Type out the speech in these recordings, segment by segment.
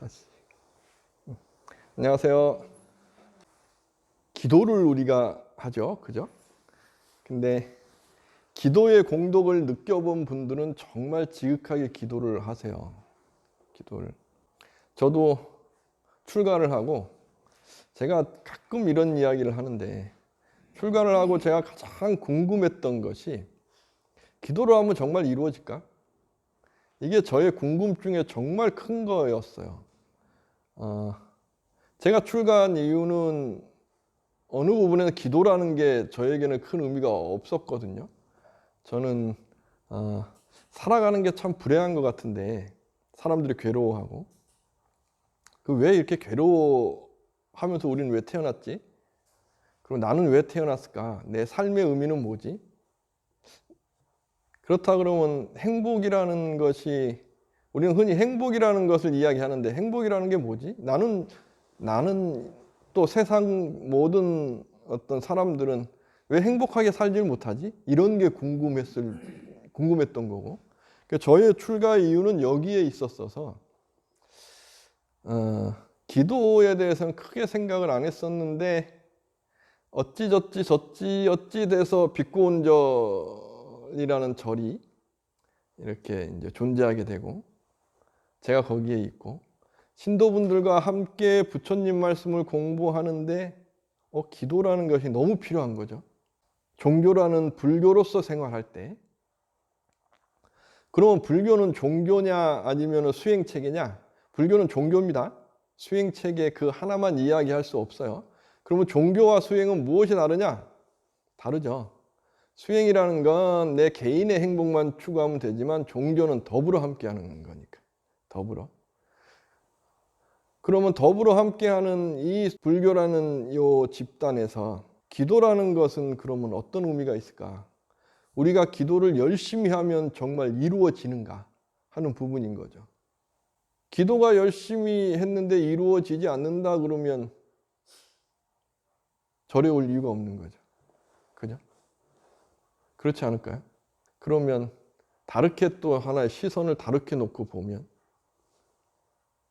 다시. 안녕하세요. 기도를 우리가 하죠, 그죠? 근데 기도의 공덕을 느껴본 분들은 정말 지극하게 기도를 하세요. 기도를. 저도 출가를 하고 제가 가끔 이런 이야기를 하는데, 출가를 하고 제가 가장 궁금했던 것이 기도를 하면 정말 이루어질까? 이게 저의 궁금증에 정말 큰 거였어요. 제가 출가한 이유는 어느 부분에서 기도라는 게 저에게는 큰 의미가 없었거든요. 저는 살아가는 게 참 불행한 것 같은데, 사람들이 괴로워하고, 왜 이렇게 괴로워하면서 우리는 왜 태어났지? 그리고 나는 왜 태어났을까? 내 삶의 의미는 뭐지? 그렇다 그러면 행복이라는 것이, 우리는 흔히 행복이라는 것을 이야기하는데, 행복이라는 게 뭐지? 나는 또 세상 모든 어떤 사람들은 왜 행복하게 살질 못하지? 이런 게 궁금했던 거고, 저의 출가 이유는 여기에 있었어서 기도에 대해서는 크게 생각을 안 했었는데, 어찌 돼서 빛고온절이라는 절이 이렇게 이제 존재하게 되고, 제가 거기에 있고, 신도분들과 함께 부처님 말씀을 공부하는데 기도라는 것이 너무 필요한 거죠. 종교라는 불교로서 생활할 때. 그러면 불교는 종교냐 아니면 수행체계냐? 불교는 종교입니다. 수행체계 그 하나만 이야기할 수 없어요. 그러면 종교와 수행은 무엇이 다르냐? 다르죠. 수행이라는 건 내 개인의 행복만 추구하면 되지만, 종교는 더불어 함께하는 거니까. 더불어. 그러면 더불어 함께하는 이 불교라는 이 집단에서 기도라는 것은 그러면 어떤 의미가 있을까? 우리가 기도를 열심히 하면 정말 이루어지는가 하는 부분인 거죠. 기도가 열심히 했는데 이루어지지 않는다 그러면 절에 올 이유가 없는 거죠. 그죠? 그렇지 않을까요? 그러면 다르게 또 하나의 시선을 다르게 놓고 보면,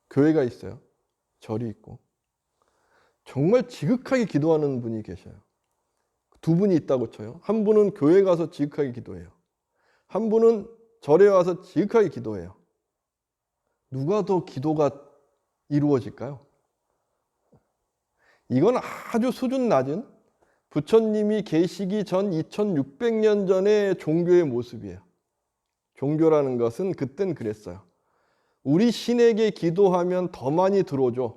교회가 있어요. 절이 있고, 정말 지극하게 기도하는 분이 계셔요. 두 분이 있다고 쳐요. 한 분은 교회 가서 지극하게 기도해요. 한 분은 절에 와서 지극하게 기도해요. 누가 더 기도가 이루어질까요? 이건 아주 수준 낮은 부처님이 계시기 전 2600년 전의 종교의 모습이에요. 종교라는 것은 그땐 그랬어요. 우리 신에게 기도하면 더 많이 들어줘.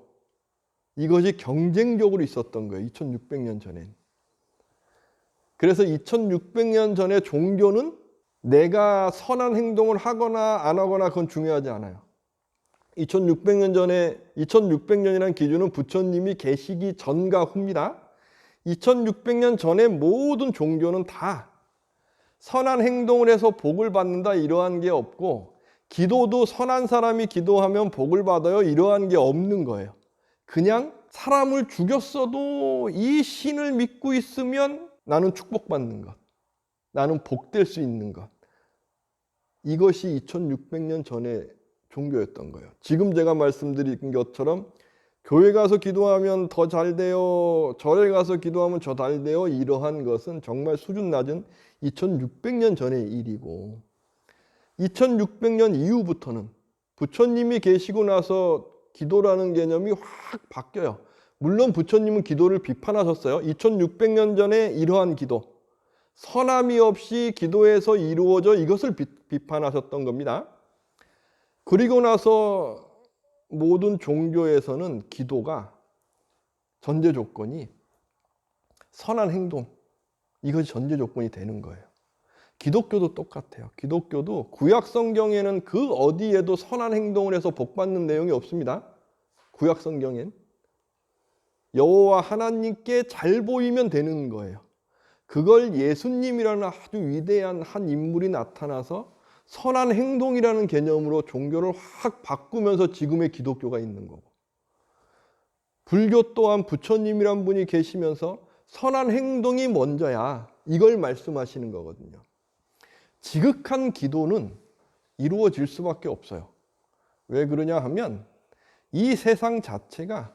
이것이 경쟁적으로 있었던 거예요. 2600년 전엔. 그래서 2600년 전의 종교는 내가 선한 행동을 하거나 안 하거나 그건 중요하지 않아요. 2600년이라는 기준은 부처님이 계시기 전과 후입니다. 2600년 전의 모든 종교는 다 선한 행동을 해서 복을 받는다 이러한 게 없고, 기도도 선한 사람이 기도하면 복을 받아요 이러한 게 없는 거예요. 그냥 사람을 죽였어도 이 신을 믿고 있으면 나는 축복받는 것, 나는 복될 수 있는 것, 이것이 2600년 전의 종교였던 거예요. 지금 제가 말씀드린 것처럼 교회 가서 기도하면 더 잘 돼요, 절에 가서 기도하면 더 잘 돼요, 이러한 것은 정말 수준 낮은 2600년 전의 일이고, 2600년 이후부터는 부처님이 계시고 나서 기도라는 개념이 확 바뀌어요. 물론 부처님은 기도를 비판하셨어요. 2600년 전에 이러한 기도, 선함이 없이 기도에서 이루어져, 이것을 비판하셨던 겁니다. 그리고 나서 모든 종교에서는 기도가 전제 조건이 선한 행동, 이것이 전제 조건이 되는 거예요. 기독교도 똑같아요. 기독교도 구약 성경에는 그 어디에도 선한 행동을 해서 복 받는 내용이 없습니다. 구약 성경엔 여호와 하나님께 잘 보이면 되는 거예요. 그걸 예수님이라는 아주 위대한 한 인물이 나타나서 선한 행동이라는 개념으로 종교를 확 바꾸면서 지금의 기독교가 있는 거고, 불교 또한 부처님이란 분이 계시면서 선한 행동이 먼저야, 이걸 말씀하시는 거거든요. 지극한 기도는 이루어질 수밖에 없어요. 왜 그러냐 하면 이 세상 자체가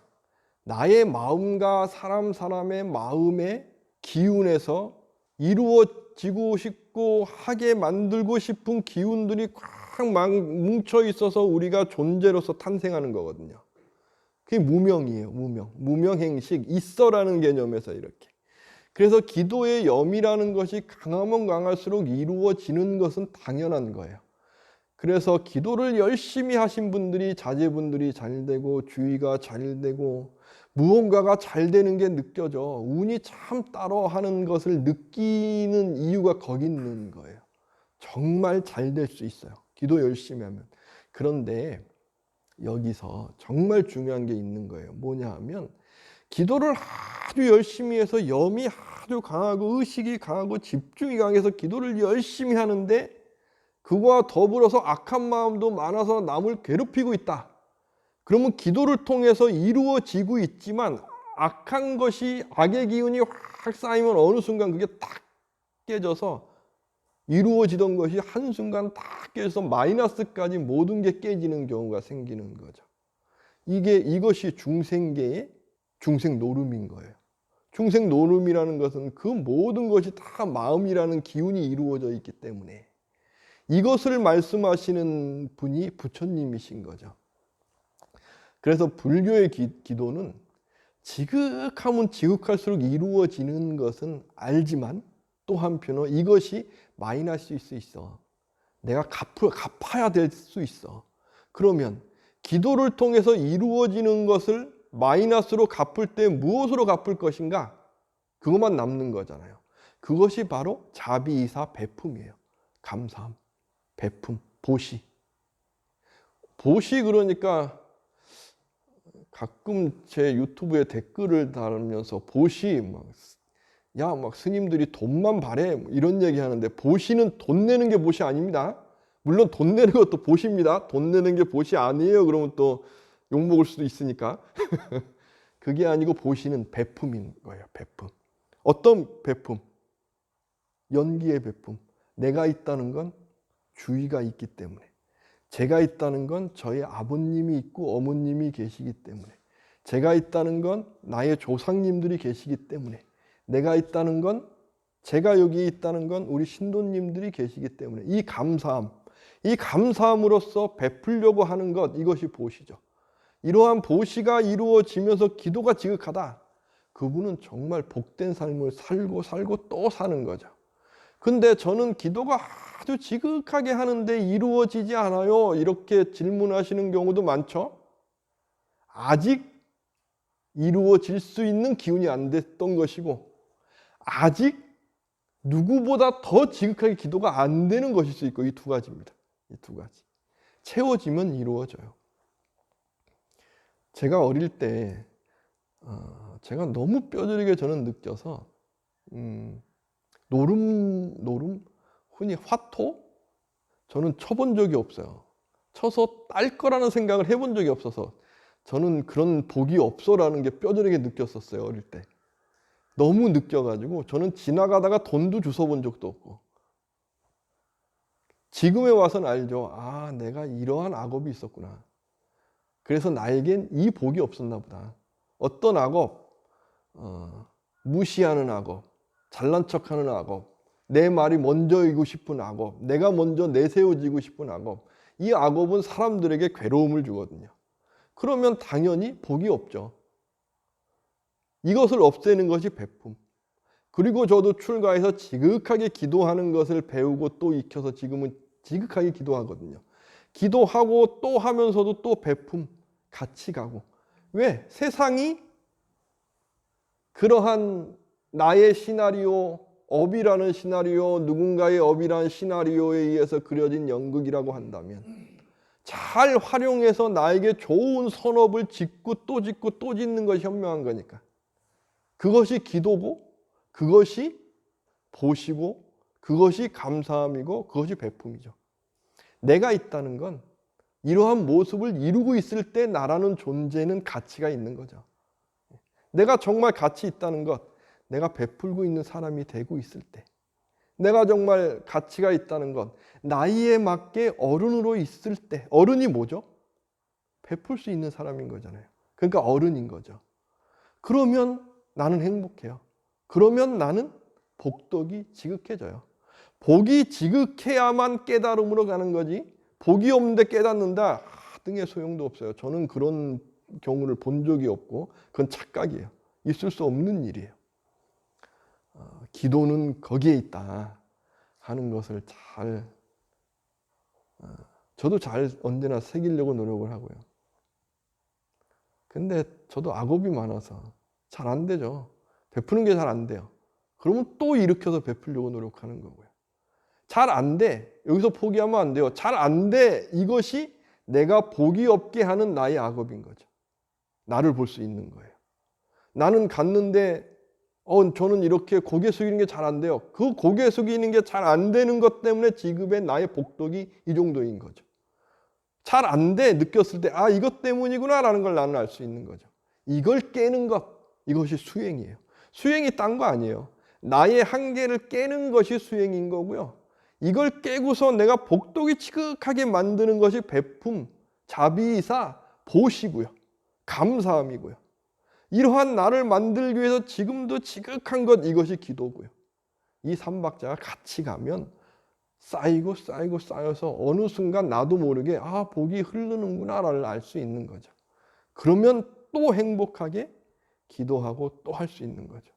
나의 마음과 사람의 마음의 기운에서 이루어지고 싶고 하게 만들고 싶은 기운들이 꽉 뭉쳐 있어서 우리가 존재로서 탄생하는 거거든요. 그게 무명이에요. 무명행식, 있어라는 개념에서 이렇게. 그래서 기도의 염이라는 것이 강하면 강할수록 이루어지는 것은 당연한 거예요. 그래서 기도를 열심히 하신 분들이, 자제분들이 잘 되고 주의가 잘 되고 무언가가 잘 되는 게 느껴져. 운이 참 따로 하는 것을 느끼는 이유가 거기 있는 거예요. 정말 잘 될 수 있어요. 기도 열심히 하면. 그런데 여기서 정말 중요한 게 있는 거예요. 뭐냐 하면 기도를 아주 열심히 해서 염이 아주 강하고 의식이 강하고 집중이 강해서 기도를 열심히 하는데 그거와 더불어서 악한 마음도 많아서 남을 괴롭히고 있다. 그러면 기도를 통해서 이루어지고 있지만 악한 것이, 악의 기운이 확 쌓이면 어느 순간 그게 딱 깨져서 이루어지던 것이 한순간 딱 깨져서 마이너스까지 모든 게 깨지는 경우가 생기는 거죠. 이것이 중생계의 중생노름인 거예요. 중생노름이라는 것은 그 모든 것이 다 마음이라는 기운이 이루어져 있기 때문에 이것을 말씀하시는 분이 부처님이신 거죠. 그래서 불교의 기도는 지극하면 지극할수록 이루어지는 것은 알지만 또 한편으로 이것이 마이너스일 수 있어. 내가 갚아야 될 수 있어. 그러면 기도를 통해서 이루어지는 것을 마이너스로 갚을 때 무엇으로 갚을 것인가? 그것만 남는 거잖아요. 그것이 바로 자비이사 베품이에요. 감사함, 베품, 보시. 보시 그러니까 가끔 제 유튜브에 댓글을 달으면서 보시 막 스님들이 돈만 바래 이런 얘기 하는데 보시는 돈 내는 게 보시 아닙니다. 물론 돈 내는 것도 보시입니다. 돈 내는 게 보시 아니에요. 그러면 또 욕먹을 수도 있으니까. 그게 아니고 보시는 베품인 거예요. 베품. 어떤 베품? 연기의 베품. 내가 있다는 건 주의가 있기 때문에, 제가 있다는 건 저의 아버님이 있고 어머님이 계시기 때문에, 제가 있다는 건 나의 조상님들이 계시기 때문에, 내가 있다는 건, 제가 여기 있다는 건 우리 신도님들이 계시기 때문에 이 감사함, 이 감사함으로써 베풀려고 하는 것, 이것이 보시죠. 이러한 보시가 이루어지면서 기도가 지극하다. 그분은 정말 복된 삶을 살고 또 사는 거죠. 근데 저는 기도가 아주 지극하게 하는데 이루어지지 않아요. 이렇게 질문하시는 경우도 많죠. 아직 이루어질 수 있는 기운이 안 됐던 것이고 아직 누구보다 더 지극하게 기도가 안 되는 것일 수 있고 이 두 가지입니다. 이 두 가지. 채워지면 이루어져요. 제가 어릴 때 제가 너무 뼈저리게 저는 느껴서 노름, 흔히 화토? 저는 쳐본 적이 없어요. 쳐서 딸 거라는 생각을 해본 적이 없어서 저는 그런 복이 없어라는 게 뼈저리게 느꼈었어요. 어릴 때. 너무 느껴가지고 저는 지나가다가 돈도 주워본 적도 없고 지금에 와서는 알죠. 아, 내가 이러한 악업이 있었구나. 그래서 나에겐 이 복이 없었나 보다. 어떤 악업? 무시하는 악업, 잘난 척하는 악업, 내 말이 먼저이고 싶은 악업, 내가 먼저 내세워지고 싶은 악업. 이 악업은 사람들에게 괴로움을 주거든요. 그러면 당연히 복이 없죠. 이것을 없애는 것이 베품. 그리고 저도 출가해서 지극하게 기도하는 것을 배우고 또 익혀서 지금은 지극하게 기도하거든요. 기도하고 또 하면서도 또 베품 같이 가고. 왜? 세상이 그러한 나의 시나리오, 업이라는 시나리오, 누군가의 업이라는 시나리오에 의해서 그려진 연극이라고 한다면 잘 활용해서 나에게 좋은 선업을 짓고 또 짓는 것이 현명한 거니까. 그것이 기도고, 그것이 보시고, 그것이 감사함이고, 그것이 베품이죠. 내가 있다는 건 이러한 모습을 이루고 있을 때 나라는 존재는 가치가 있는 거죠. 내가 정말 가치 있다는 것, 내가 베풀고 있는 사람이 되고 있을 때, 내가 정말 가치가 있다는 것, 나이에 맞게 어른으로 있을 때. 어른이 뭐죠? 베풀 수 있는 사람인 거잖아요. 그러니까 어른인 거죠. 그러면 나는 행복해요. 그러면 나는 복덕이 지극해져요. 복이 지극해야만 깨달음으로 가는 거지, 복이 없는데 깨닫는다 등의 소용도 없어요. 저는 그런 경우를 본 적이 없고 그건 착각이에요. 있을 수 없는 일이에요. 기도는 거기에 있다 하는 것을 잘, 저도 잘 언제나 새기려고 노력을 하고요. 근데 저도 악업이 많아서 잘 안 되죠. 베푸는 게 잘 안 돼요. 그러면 또 일으켜서 베풀려고 노력하는 거고요. 잘 안 돼. 여기서 포기하면 안 돼요. 잘 안 돼. 이것이 내가 복이 없게 하는 나의 악업인 거죠. 나를 볼 수 있는 거예요. 나는 갔는데 저는 이렇게 고개 숙이는 게 잘 안 돼요. 그 고개 숙이는 게 잘 안 되는 것 때문에 지금의 나의 복덕이 이 정도인 거죠. 잘 안 돼 느꼈을 때 이것 때문이구나 라는 걸 나는 알 수 있는 거죠. 이걸 깨는 것, 이것이 수행이에요. 수행이 딴 거 아니에요. 나의 한계를 깨는 것이 수행인 거고요. 이걸 깨고서 내가 복덕이 지극하게 만드는 것이 베품, 자비이사, 보시고요. 감사함이고요. 이러한 나를 만들기 위해서 지금도 지극한 것, 이것이 기도고요. 이 삼박자가 같이 가면 쌓이고 쌓이고 쌓여서 어느 순간 나도 모르게 복이 흐르는구나를 알 수 있는 거죠. 그러면 또 행복하게 기도하고 또 할 수 있는 거죠.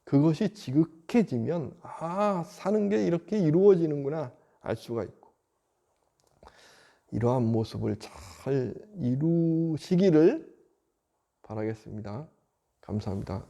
그것이 지극해지면 사는 게 이렇게 이루어지는구나 알 수가 있고, 이러한 모습을 잘 이루시기를 바라겠습니다. 감사합니다.